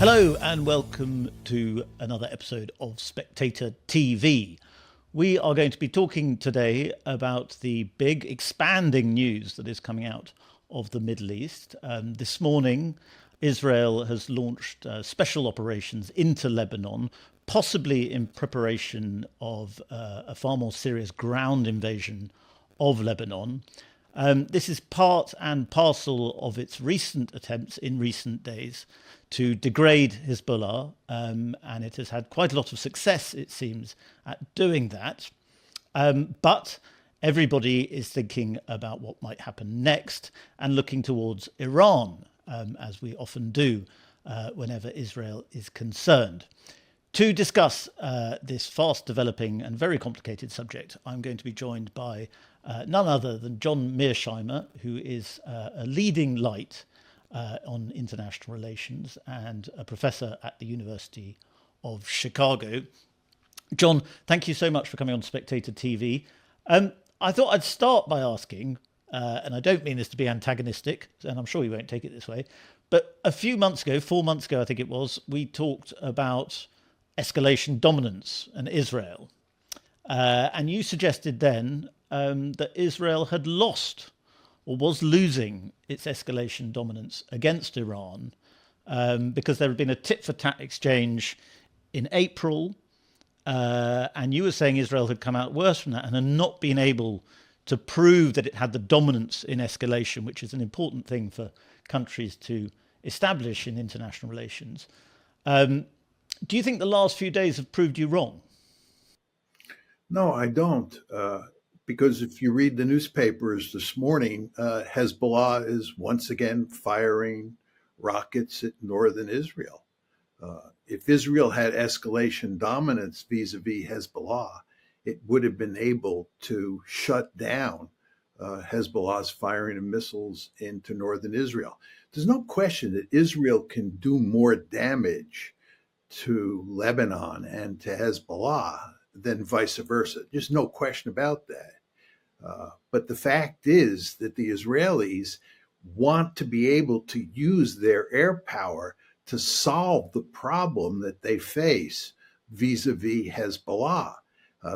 Hello and welcome to another episode of Spectator TV. We are going to be talking today about the big expanding news that is coming out of the Middle East. This morning, Israel has launched special operations into Lebanon, possibly in preparation of a far more serious ground invasion of Lebanon. This is part and parcel of its recent attempts in recent days to degrade Hezbollah, and it has had quite a lot of success, it seems, at doing that. But everybody is thinking about what might happen next and looking towards Iran, as we often do whenever Israel is concerned. To discuss this fast developing and very complicated subject, I'm going to be joined by none other than John Mearsheimer, who is a leading light on international relations and a professor at the University of Chicago. John, thank you so much for coming on Spectator TV. I thought I'd start by asking, and I don't mean this to be antagonistic, and I'm sure you won't take it this way, but a few months ago, 4 months ago, I think it was, we talked about escalation dominance and Israel. And you suggested then that Israel had lost or was losing its escalation dominance against Iran because there had been a tit-for-tat exchange in April, and you were saying Israel had come out worse from that and had not been able to prove that it had the dominance in escalation, which is an important thing for countries to establish in international relations. Do you think the last few days have proved you wrong? No, I don't. Because if you read the newspapers this morning, Hezbollah is once again firing rockets at northern Israel. If Israel had escalation dominance vis-a-vis Hezbollah, it would have been able to shut down Hezbollah's firing of missiles into northern Israel. There's no question that Israel can do more damage to Lebanon and to Hezbollah than vice versa. There's no question about that. But the fact is that the Israelis want to be able to use their air power to solve the problem that they face vis-a-vis Hezbollah.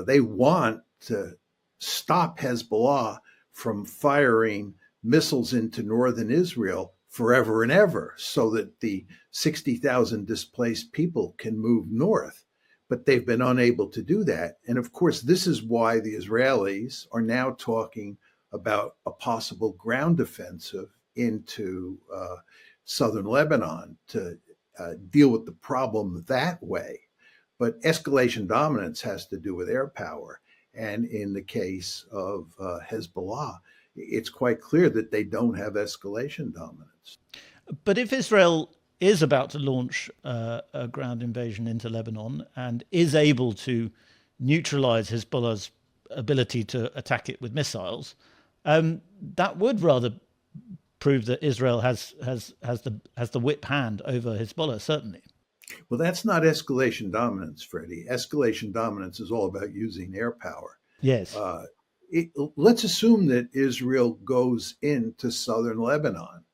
They want to stop Hezbollah from firing missiles into northern Israel forever and ever so that the 60,000 displaced people can move north. But they've been unable to do that. And of course, this is why the Israelis are now talking about a possible ground offensive into southern Lebanon to deal with the problem that way. But escalation dominance has to do with air power. And in the case of Hezbollah, it's quite clear that they don't have escalation dominance. But if Israel is about to launch a ground invasion into Lebanon and is able to neutralize Hezbollah's ability to attack it with missiles, that would rather prove that Israel has the whip hand over Hezbollah, certainly. Well, that's not escalation dominance, Freddie. Escalation dominance is all about using air power. Yes. Let's assume that Israel goes into southern Lebanon.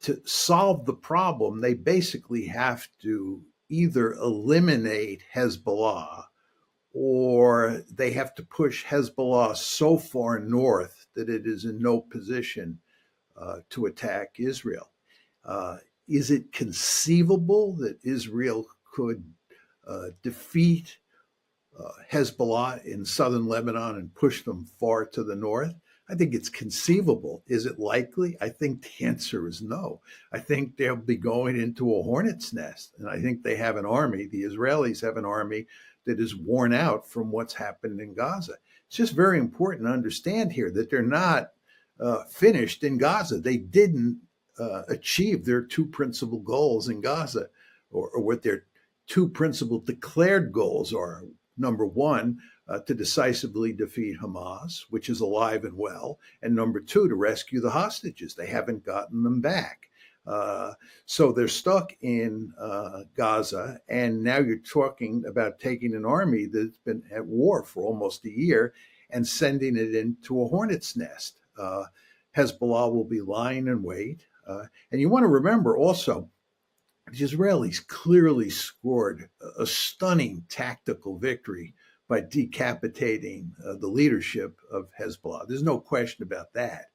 To solve the problem, they basically have to either eliminate Hezbollah or they have to push Hezbollah so far north that it is in no position to attack Israel. Is it conceivable that Israel could defeat Hezbollah in southern Lebanon and push them far to the north? I think it's conceivable. Is it likely? I think the answer is no. I think they'll be going into a hornet's nest. And I think they have an army. The Israelis have an army that is worn out from what's happened in Gaza. It's just very important to understand here that they're not finished in Gaza. They didn't achieve their two principal goals in Gaza, or what their two principal declared goals are. Number one, to decisively defeat Hamas, which is alive and well. And number two, to rescue the hostages. They haven't gotten them back. So they're stuck in Gaza. And now you're talking about taking an army that's been at war for almost a year and sending it into a hornet's nest. Hezbollah will be lying in wait. And you want to remember also the Israelis clearly scored a stunning tactical victory by decapitating the leadership of Hezbollah. There's no question about that.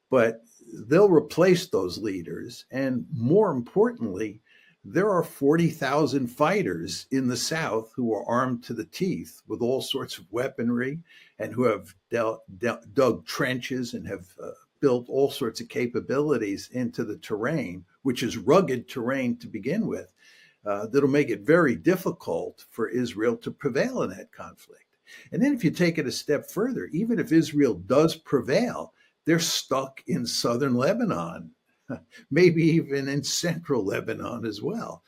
But they'll replace those leaders. And more importantly, there are 40,000 fighters in the south who are armed to the teeth with all sorts of weaponry and who have dug trenches and have built all sorts of capabilities into the terrain, which is rugged terrain to begin with, that'll make it very difficult for Israel to prevail in that conflict. And then if you take it a step further, even if Israel does prevail, they're stuck in southern Lebanon, maybe even in central Lebanon as well.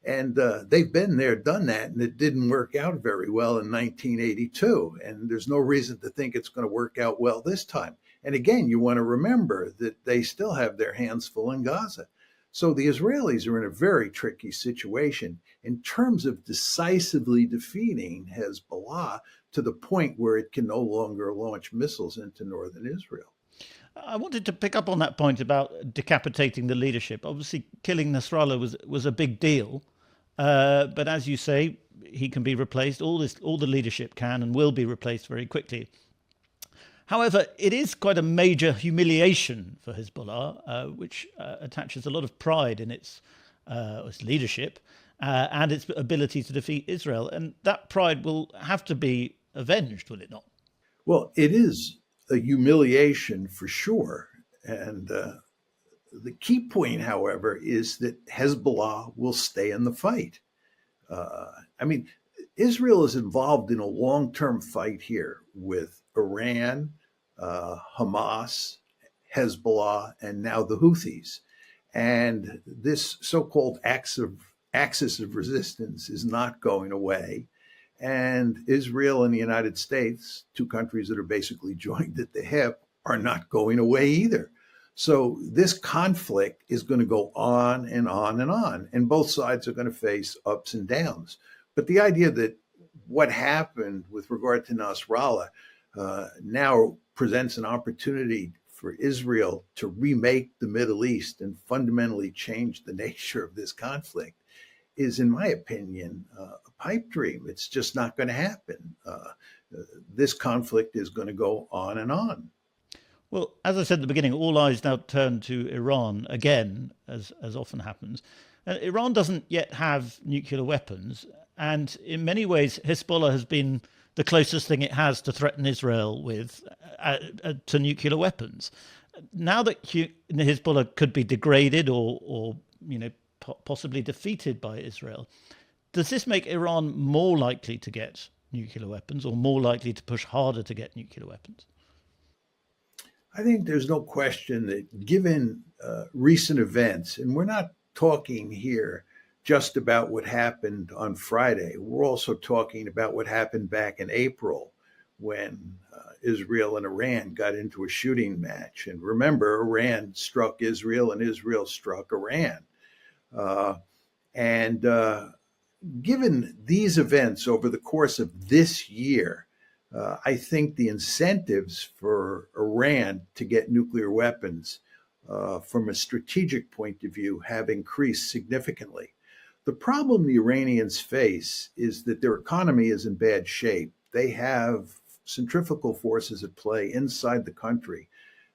And they've been there, done that, and it didn't work out very well in 1982. And there's no reason to think it's going to work out well this time. And again, you want to remember that they still have their hands full in Gaza. So the Israelis are in a very tricky situation in terms of decisively defeating Hezbollah to the point where it can no longer launch missiles into northern Israel. I wanted to pick up on that point about decapitating the leadership. Obviously, killing Nasrallah was a big deal. But as you say, he can be replaced. All the leadership can and will be replaced very quickly. However, it is quite a major humiliation for Hezbollah, which attaches a lot of pride in its leadership and its ability to defeat Israel. And that pride will have to be avenged, will it not? Well, it is a humiliation for sure. And the key point, however, is that Hezbollah will stay in the fight. Israel is involved in a long-term fight here with Iran, Hamas, Hezbollah, and now the Houthis. And this so-called axis of resistance is not going away. And Israel and the United States, two countries that are basically joined at the hip, are not going away either. So this conflict is going to go on and on and on, and both sides are going to face ups and downs. But the idea that what happened with regard to Nasrallah now presents an opportunity for Israel to remake the Middle East and fundamentally change the nature of this conflict is, in my opinion, a pipe dream. It's just not going to happen. This conflict is going to go on and on. Well, as I said at the beginning, all eyes now turn to Iran again, as often happens. Iran doesn't yet have nuclear weapons, and in many ways, Hezbollah has been the closest thing it has to threaten Israel with to nuclear weapons. Now that Hezbollah could be degraded or possibly defeated by Israel, does this make Iran more likely to get nuclear weapons or more likely to push harder to get nuclear weapons? I think there's no question that given recent events, and we're not talking here just about what happened on Friday, we're also talking about what happened back in April when Israel and Iran got into a shooting match. And remember, Iran struck Israel and Israel struck Iran. Given these events over the course of this year, I think the incentives for Iran to get nuclear weapons from a strategic point of view have increased significantly. The problem the Iranians face is that their economy is in bad shape. They have centrifugal forces at play inside the country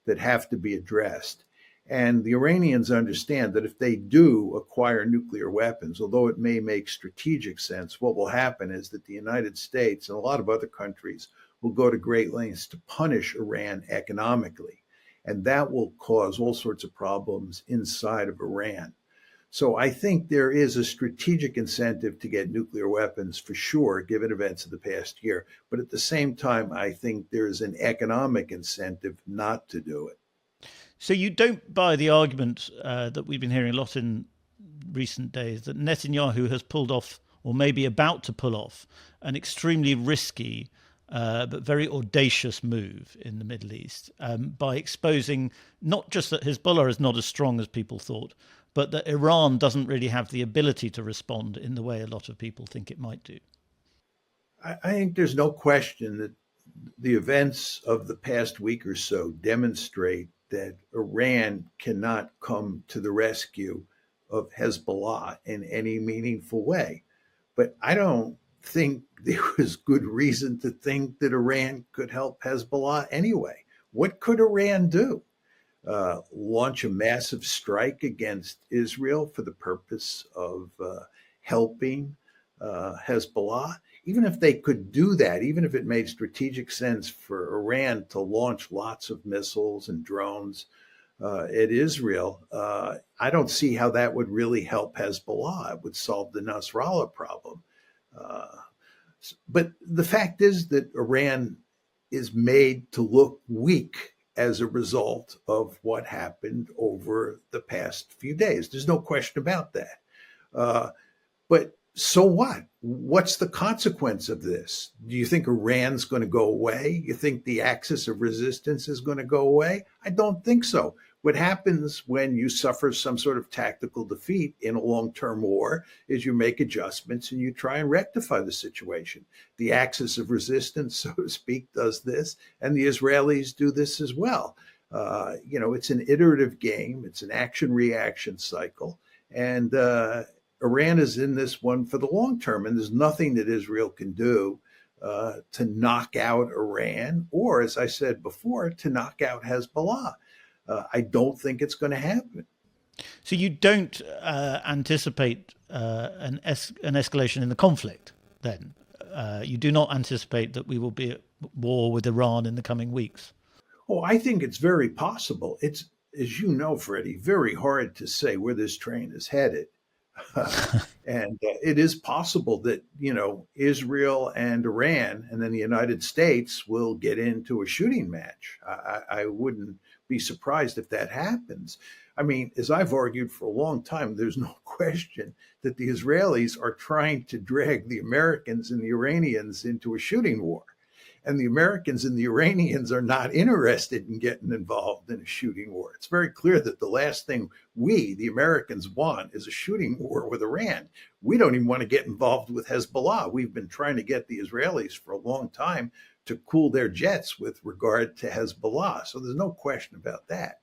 that have to be addressed. And the Iranians understand that if they do acquire nuclear weapons, although it may make strategic sense, what will happen is that the United States and a lot of other countries will go to great lengths to punish Iran economically. And that will cause all sorts of problems inside of Iran. So I think there is a strategic incentive to get nuclear weapons for sure, given events of the past year. But at the same time, I think there is an economic incentive not to do it. So you don't buy the argument that we've been hearing a lot in recent days that Netanyahu has pulled off, or maybe about to pull off, an extremely risky but very audacious move in the Middle East by exposing not just that Hezbollah is not as strong as people thought, but that Iran doesn't really have the ability to respond in the way a lot of people think it might do. I think there's no question that the events of the past week or so demonstrate that Iran cannot come to the rescue of Hezbollah in any meaningful way. But I don't think there was good reason to think that Iran could help Hezbollah anyway. What could Iran do? Launch a massive strike against Israel for the purpose of helping Hezbollah? Even if they could do that, even if it made strategic sense for Iran to launch lots of missiles and drones at Israel, I don't see how that would really help Hezbollah. It would solve the Nasrallah problem. But the fact is that Iran is made to look weak as a result of what happened over the past few days. There's no question about that. But so what? What's the consequence of this? Do you think Iran's going to go away? You think the axis of resistance is going to go away? I don't think so. What happens when you suffer some sort of tactical defeat in a long-term war is you make adjustments and you try and rectify the situation. The axis of resistance, so to speak, does this, and the Israelis do this as well. It's an iterative game. It's an action-reaction cycle. And Iran is in this one for the long term, and there's nothing that Israel can do to knock out Iran or, as I said before, to knock out Hezbollah. I don't think it's going to happen. So you don't anticipate an escalation in the conflict, then? You do not anticipate that we will be at war with Iran in the coming weeks? Oh, I think it's very possible. It's, as you know, Freddie, very hard to say where this train is headed. And it is possible that, Israel and Iran and then the United States will get into a shooting match. I wouldn't be surprised if that happens. I mean, as I've argued for a long time, there's no question that the Israelis are trying to drag the Americans and the Iranians into a shooting war. And the Americans and the Iranians are not interested in getting involved in a shooting war. It's very clear that the last thing we, the Americans, want is a shooting war with Iran. We don't even want to get involved with Hezbollah. We've been trying to get the Israelis for a long time to cool their jets with regard to Hezbollah. So there's no question about that.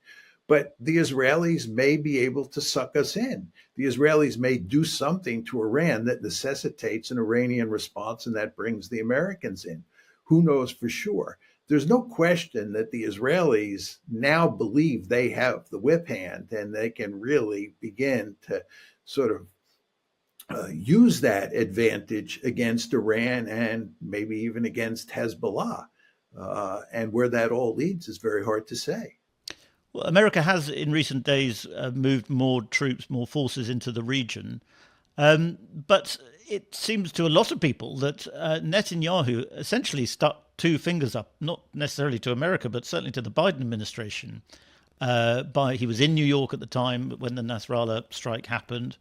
But the Israelis may be able to suck us in. The Israelis may do something to Iran that necessitates an Iranian response, and that brings the Americans in. Who knows for sure? There's no question that the Israelis now believe they have the whip hand and they can really begin to sort of use that advantage against Iran and maybe even against Hezbollah. And where that all leads is very hard to say. Well, America has in recent days moved more troops, more forces into the region. But it seems to a lot of people that Netanyahu essentially stuck two fingers up, not necessarily to America, but certainly to the Biden administration. He was in New York at the time when the Nasrallah strike happened.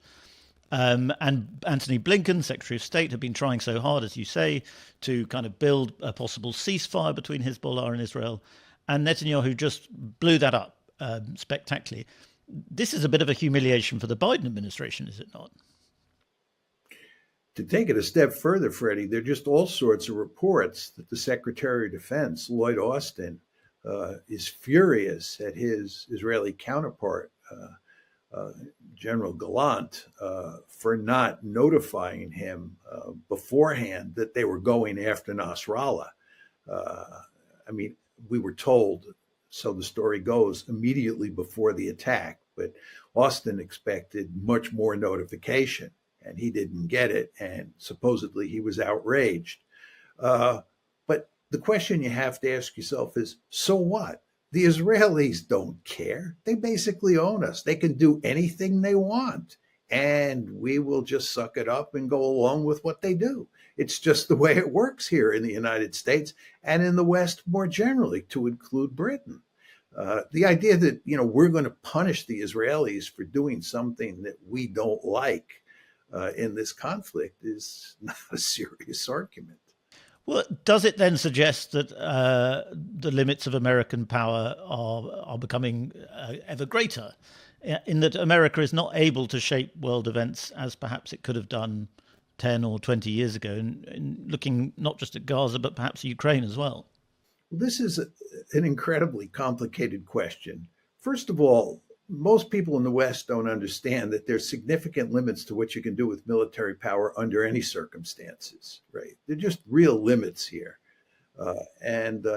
And Antony Blinken, Secretary of State, had been trying so hard, as you say, to kind of build a possible ceasefire between Hezbollah and Israel. And Netanyahu just blew that up spectacularly. This is a bit of a humiliation for the Biden administration, is it not? To take it a step further, Freddie, there are just all sorts of reports that the Secretary of Defense, Lloyd Austin, is furious at his Israeli counterpart, General Gallant, for not notifying him beforehand that they were going after Nasrallah. I mean, we were told, so the story goes, immediately before the attack, but Austin expected much more notification. And he didn't get it, and supposedly he was outraged. But the question you have to ask yourself is, so what? The Israelis don't care. They basically own us. They can do anything they want, and we will just suck it up and go along with what they do. It's just the way it works here in the United States and in the West more generally, to include Britain. The idea that, we're going to punish the Israelis for doing something that we don't like in this conflict is not a serious argument. Well, does it then suggest that the limits of American power are becoming ever greater, in that America is not able to shape world events as perhaps it could have done 10 or 20 years ago, and looking not just at Gaza, but perhaps Ukraine as well? This is an incredibly complicated question. First of all, most people in the West don't understand that there's significant limits to what you can do with military power under any circumstances, right? They're just real limits here. And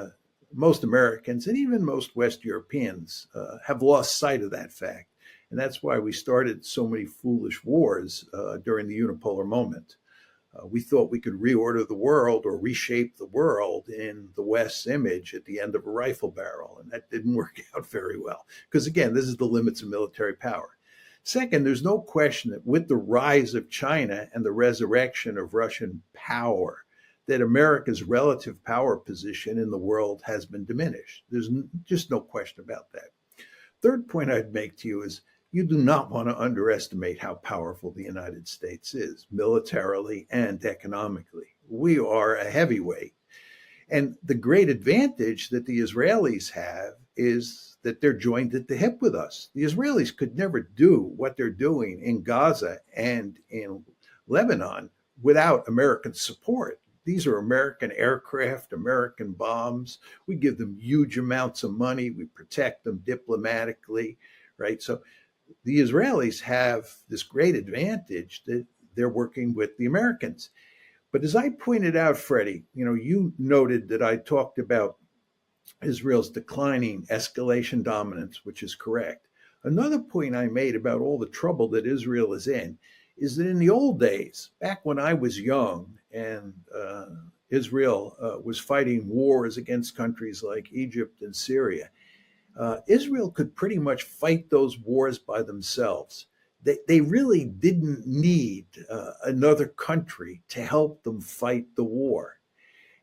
most Americans and even most West Europeans have lost sight of that fact. And that's why we started so many foolish wars during the unipolar moment. We thought we could reorder the world or reshape the world in the West's image at the end of a rifle barrel. And that didn't work out very well. Because again, this is the limits of military power. Second, there's no question that with the rise of China and the resurrection of Russian power, that America's relative power position in the world has been diminished. There's just no question about that. Third point I'd make to you is you do not want to underestimate how powerful the United States is, militarily and economically. We are a heavyweight. And the great advantage that the Israelis have is that they're joined at the hip with us. The Israelis could never do what they're doing in Gaza and in Lebanon without American support. These are American aircraft, American bombs. We give them huge amounts of money. We protect them diplomatically, right? So the Israelis have this great advantage that they're working with the Americans. But as I pointed out, Freddie, you noted that I talked about Israel's declining escalation dominance, which is correct. Another point I made about all the trouble that Israel is in is that in the old days, back when I was young and Israel was fighting wars against countries like Egypt and Syria, Israel could pretty much fight those wars by themselves. They really didn't need another country to help them fight the war.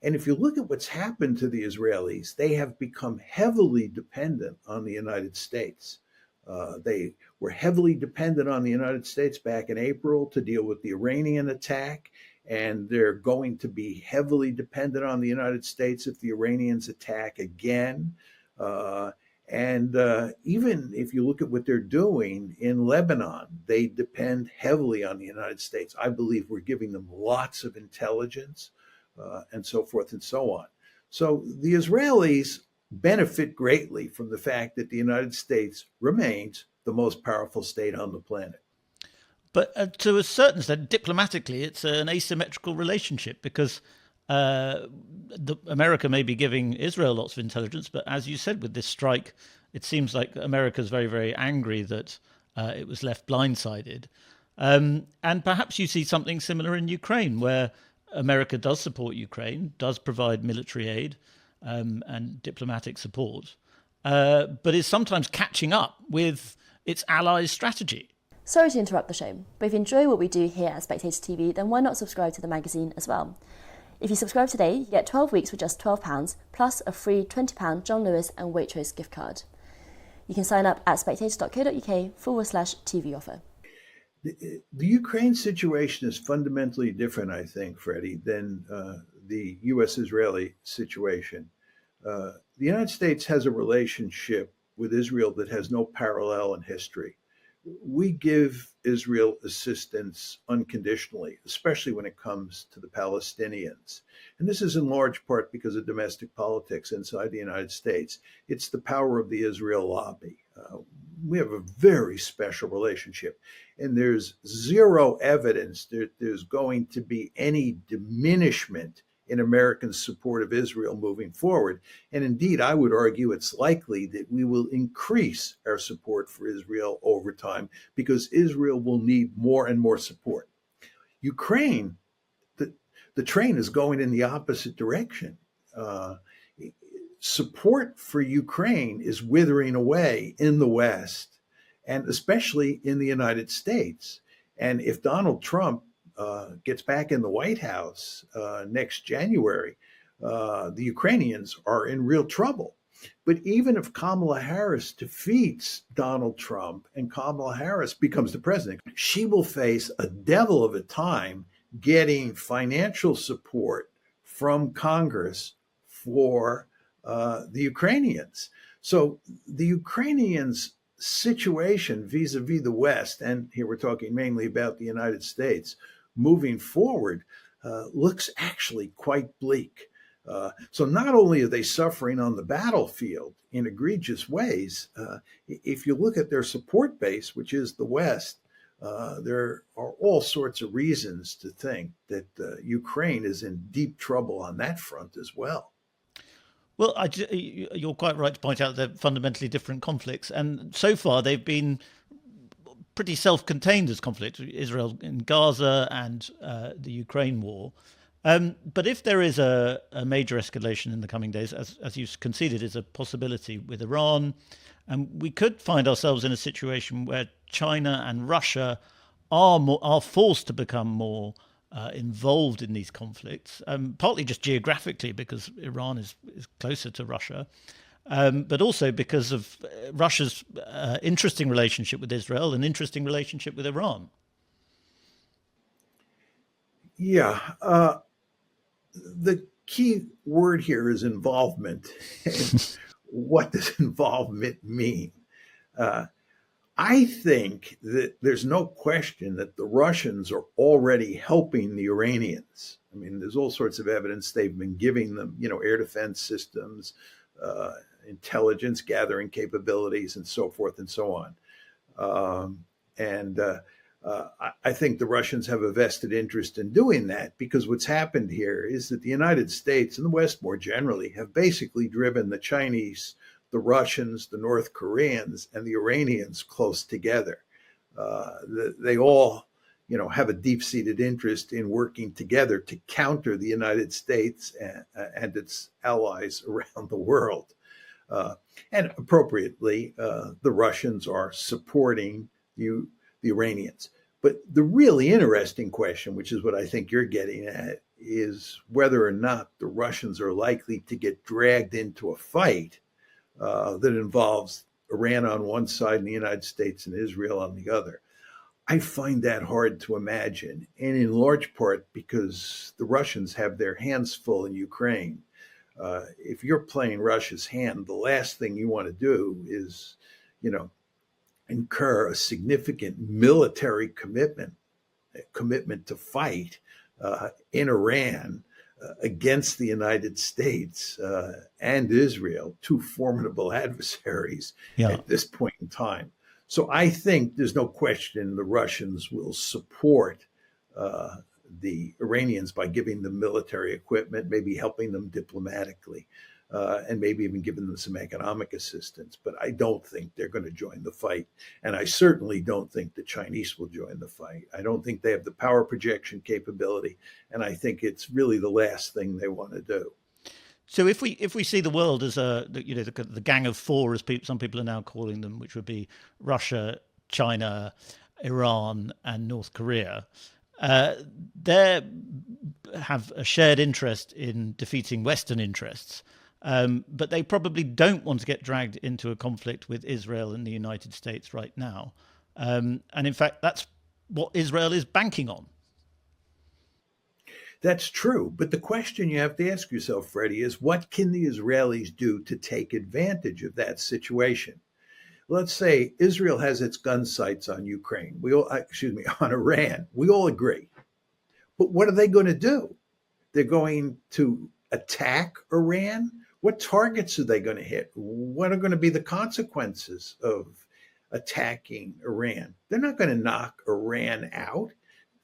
And if you look at what's happened to the Israelis, they have become heavily dependent on the United States. They were heavily dependent on the United States back in April to deal with the Iranian attack, and they're going to be heavily dependent on the United States if the Iranians attack again. And even if you look at what they're doing in Lebanon, they depend heavily on the United States. I believe we're giving them lots of intelligence and so forth and so on. So the Israelis benefit greatly from the fact that the United States remains the most powerful state on the planet. But to a certain extent, diplomatically, it's an asymmetrical relationship because America may be giving Israel lots of intelligence, but as you said, with this strike, it seems like America's very, very angry that it was left blindsided. And perhaps you see something similar in Ukraine, where America does support Ukraine, does provide military aid and diplomatic support, but is sometimes catching up with its allies' strategy. Sorry to interrupt the show, but if you enjoy what we do here at Spectator TV, then why not subscribe to the magazine as well? If you subscribe today, you get 12 weeks for just £12, plus a free £20 John Lewis and Waitrose gift card. You can sign up at spectator.co.uk/TV offer. The Ukraine situation is fundamentally different, I think, Freddie, than the U.S.-Israeli situation. The United States has a relationship with Israel that has no parallel in history. We give Israel assistance unconditionally, especially when it comes to the Palestinians. And this is in large part because of domestic politics inside the United States. It's the power of the Israel lobby. We have a very special relationship, and there's zero evidence that there's going to be any diminishment in American support of Israel moving forward. And indeed, I would argue it's likely that we will increase our support for Israel over time because Israel will need more and more support. Ukraine, the train is going in the opposite direction. Support for Ukraine is withering away in the West, and especially in the United States. And if Donald Trump gets back in the White House next January, the Ukrainians are in real trouble. But even if Kamala Harris defeats Donald Trump and Kamala Harris becomes the president, she will face a devil of a time getting financial support from Congress for the Ukrainians. So the Ukrainians' situation vis-a-vis the West, and here we're talking mainly about the United States, moving forward looks actually quite bleak. So not only are they suffering on the battlefield in egregious ways, if you look at their support base, which is the West, there are all sorts of reasons to think that Ukraine is in deep trouble on that front as well. Well, you're quite right to point out they're fundamentally different conflicts. And so far, they've been pretty self-contained as conflict, Israel in Gaza and the Ukraine war. But if there is a major escalation in the coming days, as you've conceded, is a possibility with Iran, we could find ourselves in a situation where China and Russia are forced to become more involved in these conflicts, partly just geographically because Iran is closer to Russia, but also because of Russia's interesting relationship with Israel and interesting relationship with Iran. Yeah. The key word here is involvement. And what does involvement mean? I think that there's no question that the Russians are already helping the Iranians. I mean, there's all sorts of evidence they've been giving them, air defense systems, intelligence gathering capabilities, and so forth and so on. I think the Russians have a vested interest in doing that because what's happened here is that the United States and the West more generally have basically driven the Chinese, the Russians, the North Koreans, and the Iranians close together. They all, have a deep-seated interest in working together to counter the United States and its allies around the world. And appropriately, the Russians are supporting the Iranians. But the really interesting question, which is what I think you're getting at, is whether or not the Russians are likely to get dragged into a fight that involves Iran on one side and the United States and Israel on the other. I find that hard to imagine, and in large part because the Russians have their hands full in Ukraine. If you're playing Russia's hand, the last thing you want to do is, incur a significant military commitment to fight in Iran against the United States and Israel, two formidable adversaries at this point in time. So I think there's no question the Russians will support the Iranians by giving them military equipment, maybe helping them diplomatically, and maybe even giving them some economic assistance. But I don't think they're going to join the fight. And I certainly don't think the Chinese will join the fight. I don't think they have the power projection capability. And I think it's really the last thing they want to do. So if we see the world as the gang of four, as some people are now calling them, which would be Russia, China, Iran, and North Korea, they have a shared interest in defeating Western interests, but they probably don't want to get dragged into a conflict with Israel and the United States right now. And in fact, that's what Israel is banking on. That's true. But the question you have to ask yourself, Freddie, is what can the Israelis do to take advantage of that situation? Let's say Israel has its gun sights on Ukraine. On Iran. We all agree. But what are they going to do? They're going to attack Iran? What targets are they going to hit? What are going to be the consequences of attacking Iran? They're not going to knock Iran out.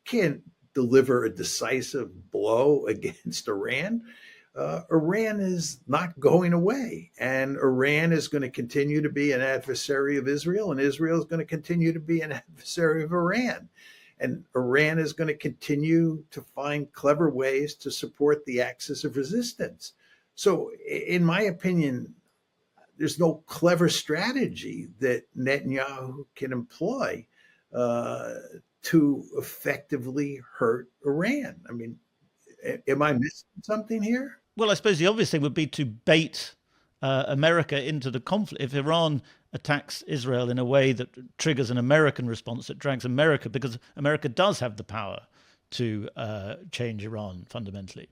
Can't deliver a decisive blow against Iran. Iran is not going away, and Iran is going to continue to be an adversary of Israel, and Israel is going to continue to be an adversary of Iran. And Iran is going to continue to find clever ways to support the axis of resistance. So, in my opinion, there's no clever strategy that Netanyahu can employ to effectively hurt Iran. I mean, am I missing something here? Well, I suppose the obvious thing would be to bait America into the conflict. If Iran attacks Israel in a way that triggers an American response that drags America, because America does have the power to change Iran fundamentally.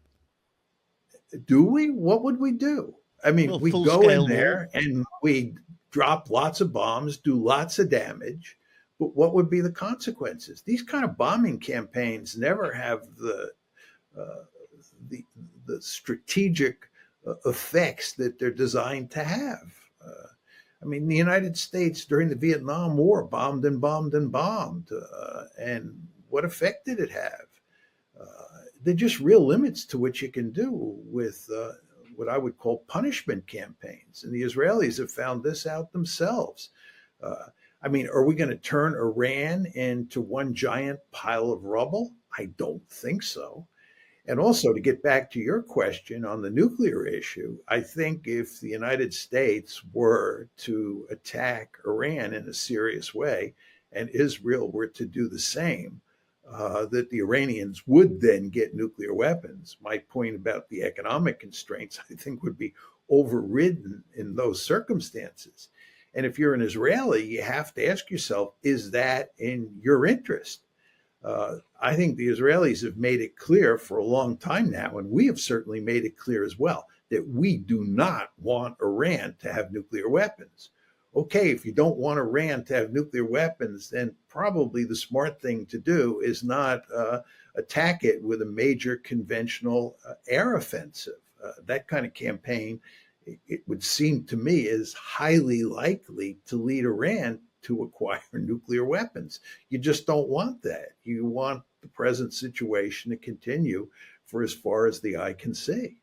Do we? What would we do? I mean, we go in there and we drop lots of bombs, do lots of damage. But what would be the consequences? These kind of bombing campaigns never have the the strategic effects that they're designed to have. I mean, the United States during the Vietnam War bombed and bombed and bombed. And what effect did it have? There are just real limits to what you can do with what I would call punishment campaigns. And the Israelis have found this out themselves. I mean, are we going to turn Iran into one giant pile of rubble? I don't think so. And also, to get back to your question on the nuclear issue, I think if the United States were to attack Iran in a serious way, and Israel were to do the same, that the Iranians would then get nuclear weapons. My point about the economic constraints, I think, would be overridden in those circumstances. And if you're an Israeli, you have to ask yourself, is that in your interest? I think the Israelis have made it clear for a long time now, and we have certainly made it clear as well, that we do not want Iran to have nuclear weapons. Okay, if you don't want Iran to have nuclear weapons, then probably the smart thing to do is not attack it with a major conventional air offensive. That kind of campaign, it would seem to me, is highly likely to lead Iran to acquire nuclear weapons. You just don't want that. You want the present situation to continue for as far as the eye can see.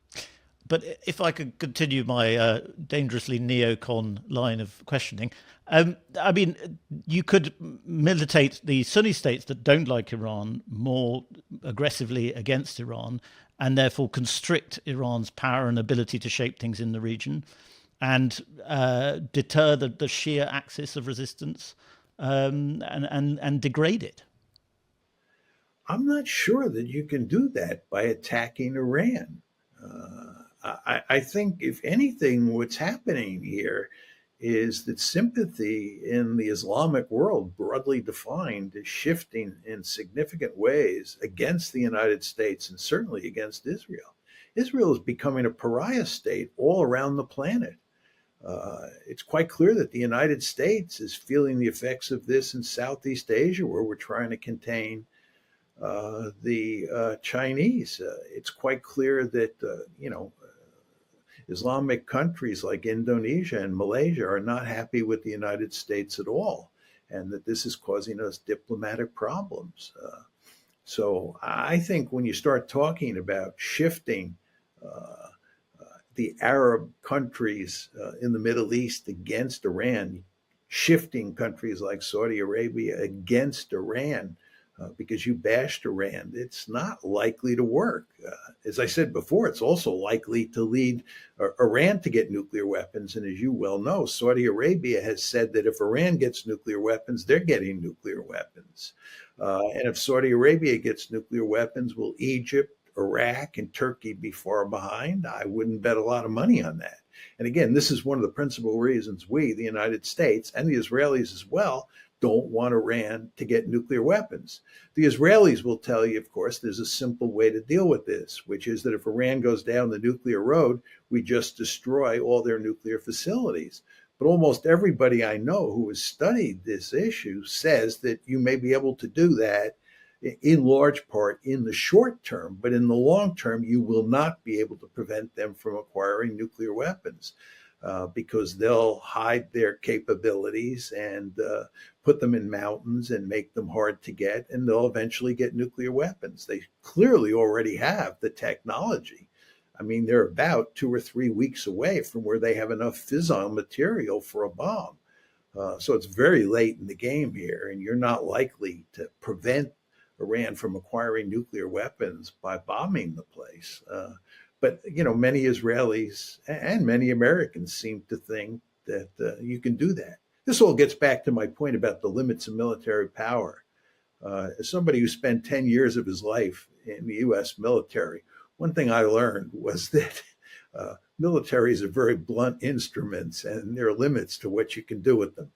But if I could continue my dangerously neocon line of questioning, I mean, you could militate the Sunni states that don't like Iran more aggressively against Iran, and therefore constrict Iran's power and ability to shape things in the region, and deter the Shia axis of resistance, and degrade it. I'm not sure that you can do that by attacking Iran. I think, if anything, what's happening here is that sympathy in the Islamic world, broadly defined, is shifting in significant ways against the United States and certainly against Israel. Israel is becoming a pariah state all around the planet. It's quite clear that the United States is feeling the effects of this in Southeast Asia, where we're trying to contain the Chinese. It's quite clear that, Islamic countries like Indonesia and Malaysia are not happy with the United States at all, and that this is causing us diplomatic problems. So I think when you start talking about shifting the Arab countries in the Middle East against Iran, shifting countries like Saudi Arabia against Iran, because you bashed Iran, it's not likely to work. As I said before, it's also likely to lead Iran to get nuclear weapons. And as you well know, Saudi Arabia has said that if Iran gets nuclear weapons, they're getting nuclear weapons. And if Saudi Arabia gets nuclear weapons, will Egypt, Iraq, and Turkey be far behind? I wouldn't bet a lot of money on that. And again, this is one of the principal reasons we, the United States, and the Israelis as well, don't want Iran to get nuclear weapons. The Israelis will tell you, of course, there's a simple way to deal with this, which is that if Iran goes down the nuclear road, we just destroy all their nuclear facilities. But almost everybody I know who has studied this issue says that you may be able to do that in large part in the short term, but in the long term, you will not be able to prevent them from acquiring nuclear weapons. Because they'll hide their capabilities and put them in mountains and make them hard to get, and they'll eventually get nuclear weapons. They clearly already have the technology. I mean, they're about 2 or 3 weeks away from where they have enough fissile material for a bomb. So it's very late in the game here, and you're not likely to prevent Iran from acquiring nuclear weapons by bombing the place. But, many Israelis and many Americans seem to think that you can do that. This all gets back to my point about the limits of military power. As somebody who spent 10 years of his life in the U.S. military, one thing I learned was that militaries are very blunt instruments, and there are limits to what you can do with them.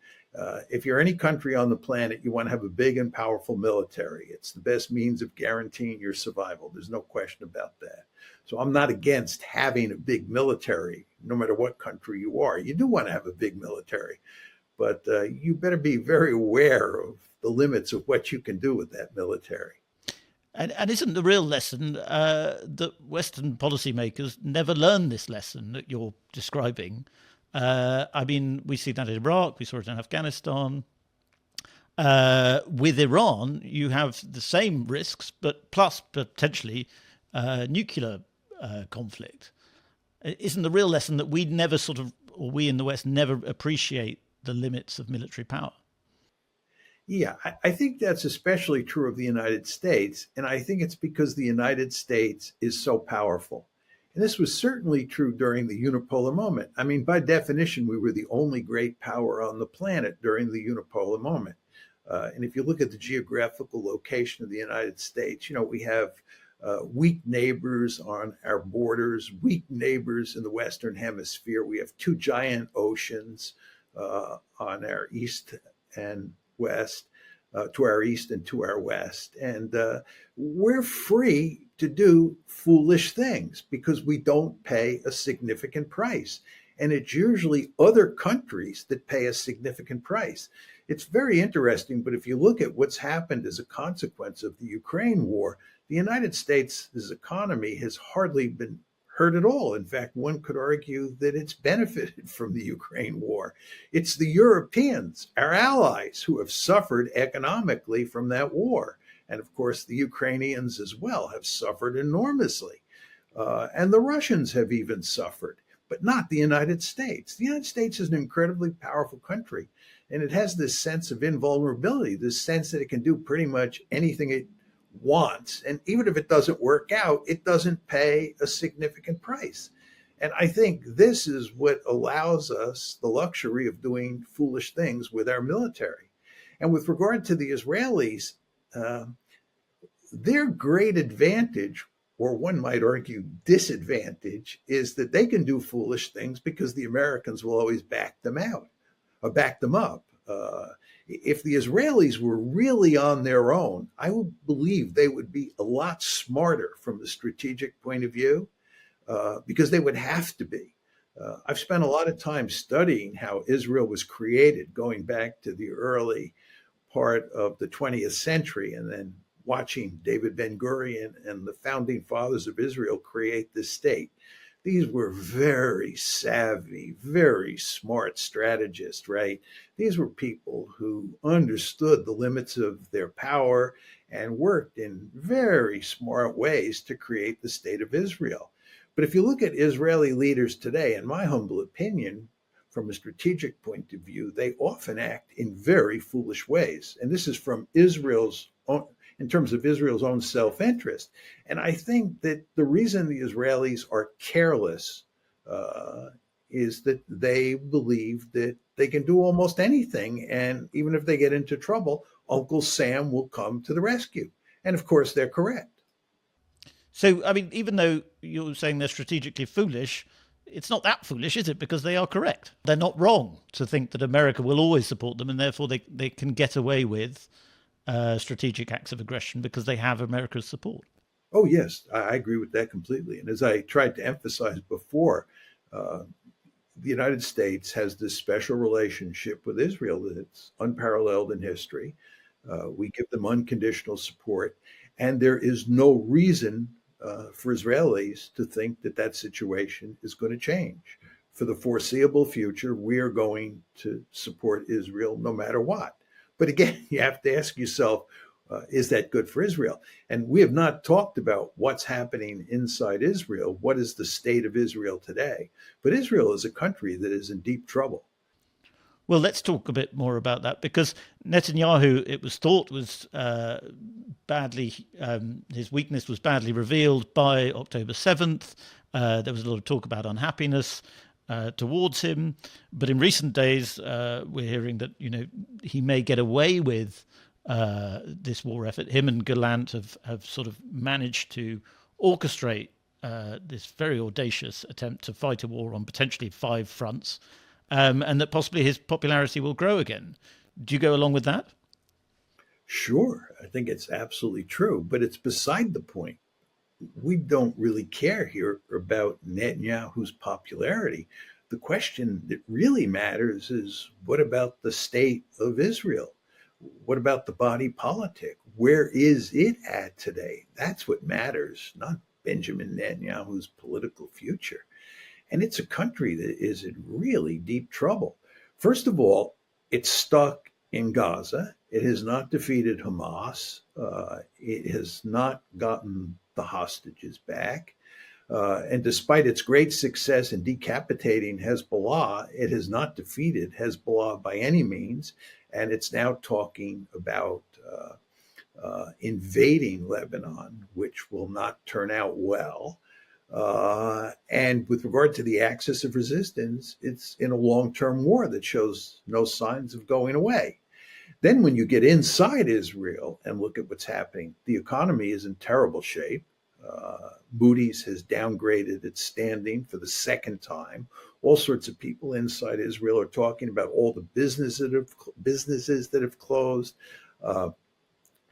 If you're any country on the planet, you want to have a big and powerful military. It's the best means of guaranteeing your survival. There's no question about that. So I'm not against having a big military, no matter what country you are. You do want to have a big military, but you better be very aware of the limits of what you can do with that military. And isn't the real lesson that Western policymakers never learn this lesson that you're describing? I mean, we see that in Iraq, we saw it in Afghanistan. With Iran, you have the same risks, but plus potentially nuclear conflict. Isn't the real lesson that we never or we in the West never appreciate the limits of military power? Yeah, I think that's especially true of the United States. And I think it's because the United States is so powerful. And this was certainly true during the unipolar moment. I mean, by definition, we were the only great power on the planet during the unipolar moment. And if you look at the geographical location of the United States, we have weak neighbors on our borders, weak neighbors in the Western Hemisphere. We have two giant oceans on our east and west, to our east and to our west. And we're free to do foolish things because we don't pay a significant price. And it's usually other countries that pay a significant price. It's very interesting, but if you look at what's happened as a consequence of the Ukraine war, the United States' economy has hardly been hurt at all. In fact, one could argue that it's benefited from the Ukraine war. It's the Europeans, our allies, who have suffered economically from that war. And of course, the Ukrainians as well have suffered enormously. And the Russians have even suffered, but not the United States. The United States is an incredibly powerful country, and it has this sense of invulnerability, this sense that it can do pretty much anything it wants. And even if it doesn't work out, it doesn't pay a significant price. And I think this is what allows us the luxury of doing foolish things with our military. And with regard to the Israelis, their great advantage, or one might argue disadvantage, is that they can do foolish things because the Americans will always back them up. If the Israelis were really on their own, I would believe they would be a lot smarter from a strategic point of view, because they would have to be. I've spent a lot of time studying how Israel was created, going back to the early part of the 20th century, and then watching David Ben-Gurion and the founding fathers of Israel create this state. These were very savvy, very smart strategists, right? These were people who understood the limits of their power and worked in very smart ways to create the state of Israel. But if you look at Israeli leaders today, in my humble opinion, from a strategic point of view, they often act in very foolish ways. And this is from Israel's own, in terms of Israel's own self-interest. And I think that the reason the Israelis are careless is that they believe that they can do almost anything. And even if they get into trouble, Uncle Sam will come to the rescue. And of course, they're correct. So, I mean, even though you're saying they're strategically foolish, it's not that foolish, is it? Because they are correct. They're not wrong to think that America will always support them, and therefore they can get away with strategic acts of aggression because they have America's support. Oh, yes, I agree with that completely. And as I tried to emphasize before, the United States has this special relationship with Israel that's unparalleled in history. We give them unconditional support, and there is no reason for Israelis to think that that situation is going to change. For the foreseeable future, we are going to support Israel no matter what. But again, you have to ask yourself, is that good for Israel? And we have not talked about what's happening inside Israel. What is the state of Israel today? But Israel is a country that is in deep trouble. Well, let's talk a bit more about that, because Netanyahu, it was thought, was his weakness was badly revealed by October 7th. There was a lot of talk about unhappiness towards him. But in recent days, we're hearing that, he may get away with this war effort. Him and Gallant have sort of managed to orchestrate this very audacious attempt to fight a war on potentially 5 fronts. And that possibly his popularity will grow again. Do you go along with that? Sure. I think it's absolutely true, but it's beside the point. We don't really care here about Netanyahu's popularity. The question that really matters is, what about the state of Israel? What about the body politic? Where is it at today? That's what matters, not Benjamin Netanyahu's political future. And it's a country that is in really deep trouble. First of all, it's stuck in Gaza. It has not defeated Hamas. It has not gotten the hostages back. And despite its great success in decapitating Hezbollah, it has not defeated Hezbollah by any means. And it's now talking about invading Lebanon, which will not turn out well. And with regard to the axis of resistance, it's in a long-term war that shows no signs of going away. Then when you get inside Israel and look at what's happening, the economy is in terrible shape. Moody's has downgraded its standing for the second time. All sorts of people inside Israel are talking about all the businesses that have closed, the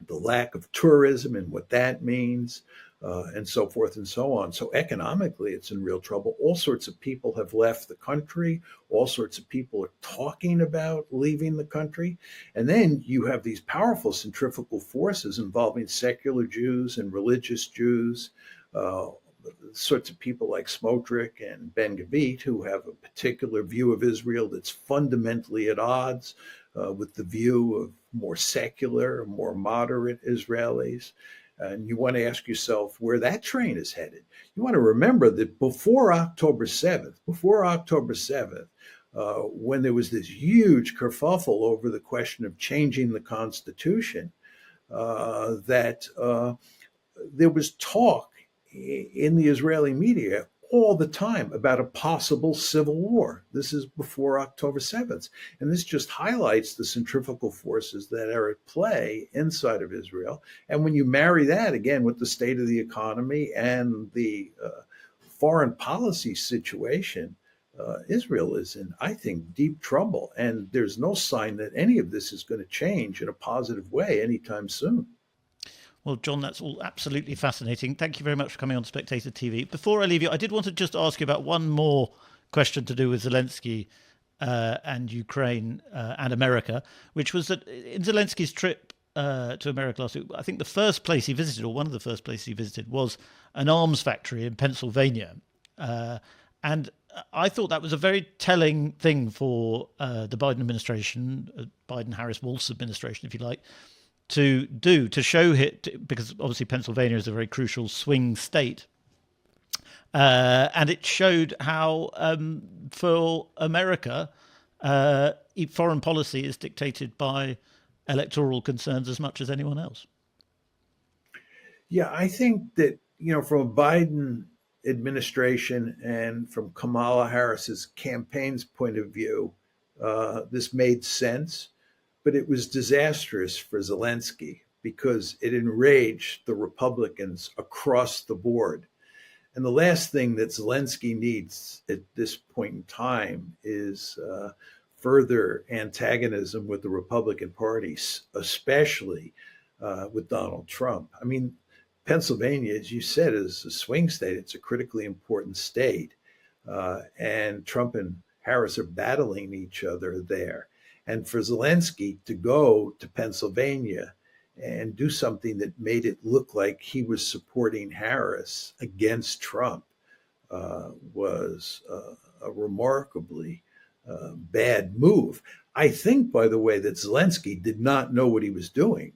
lack of tourism and what that means, and so forth and so on. So economically, it's in real trouble. All sorts of people have left the country. All sorts of people are talking about leaving the country. And then you have these powerful centrifugal forces involving secular Jews and religious Jews, sorts of people like Smotrich and Ben Gvir, who have a particular view of Israel that's fundamentally at odds with the view of more secular, more moderate Israelis. And you want to ask yourself where that train is headed. You want to remember that before October 7th, when there was this huge kerfuffle over the question of changing the Constitution, that there was talk in the Israeli media all the time about a possible civil war. This is before October 7th. And this just highlights the centrifugal forces that are at play inside of Israel. And when you marry that again with the state of the economy and the foreign policy situation, Israel is in, I think, deep trouble. And there's no sign that any of this is going to change in a positive way anytime soon. Well, John, that's all absolutely fascinating. Thank you very much for coming on Spectator TV. Before I leave you, I did want to just ask you about one more question to do with Zelensky and Ukraine and America, which was that in Zelensky's trip to America last week, I think the first place he visited, or one of the first places he visited, was an arms factory in Pennsylvania. And I thought that was a very telling thing for the Biden administration, Biden-Harris-Walz administration, if you like, to do, to show it, because obviously Pennsylvania is a very crucial swing state. And it showed how, for America, foreign policy is dictated by electoral concerns as much as anyone else. Yeah, I think that, from a Biden administration and from Kamala Harris's campaign's point of view, this made sense. But it was disastrous for Zelensky because it enraged the Republicans across the board. And the last thing that Zelensky needs at this point in time is further antagonism with the Republican Party, especially with Donald Trump. I mean, Pennsylvania, as you said, is a swing state. It's a critically important state. And Trump and Harris are battling each other there. And for Zelensky to go to Pennsylvania and do something that made it look like he was supporting Harris against Trump was a remarkably bad move. I think, by the way, that Zelensky did not know what he was doing,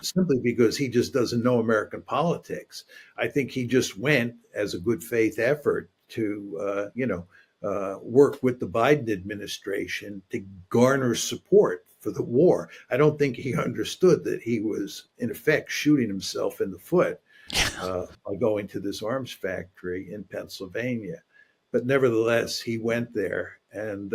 simply because he just doesn't know American politics. I think he just went as a good faith effort to, work with the Biden administration to garner support for the war. I don't think he understood that he was, in effect, shooting himself in the foot by going to this arms factory in Pennsylvania. But nevertheless, he went there, and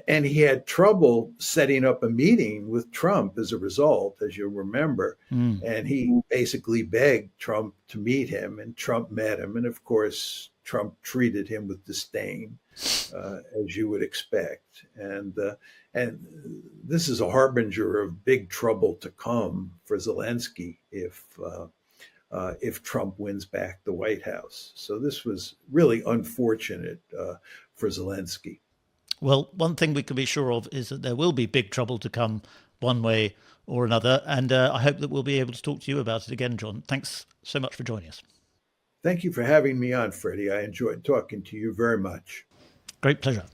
he had trouble setting up a meeting with Trump as a result, as you'll remember. And he basically begged Trump to meet him, and Trump met him. And of course, Trump treated him with disdain, as you would expect. And this is a harbinger of big trouble to come for Zelensky if Trump wins back the White House. So this was really unfortunate for Zelensky. Well, one thing we can be sure of is that there will be big trouble to come one way or another. And I hope that we'll be able to talk to you about it again, John. Thanks so much for joining us. Thank you for having me on, Freddie. I enjoyed talking to you very much. Great pleasure.